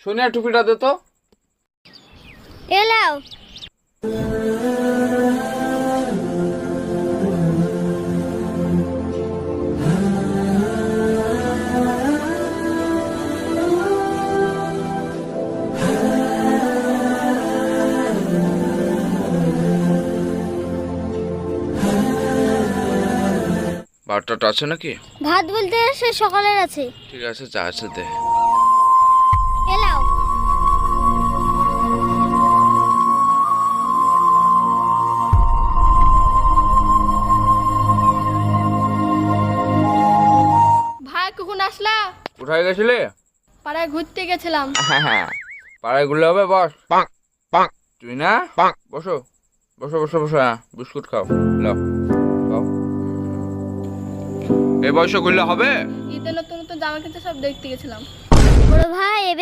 সোনিয়া টুপিটা দে তো। এলাও ভাতটা আছে নাকি? ভাত বলতে সে সকালের আছে। ঠিক আছে, চা আছে দে। এলাও ভাই কখন আসলা? কোথায় গেছিলে? পাড়ায় ঘুরতে গেছিলাম। হ্যাঁ, পাড়ায় ঘুরলে হবে, বস। তুই না, বসো বসো বসো বসো। হ্যাঁ, বিস্কুট খাও, লাও খাও। এই বয়সে ঘুরলে হবে? ঈদে নতুন নতুন জামা কিনতে সব দেখতে গেছিলাম। বড় ভাই এবার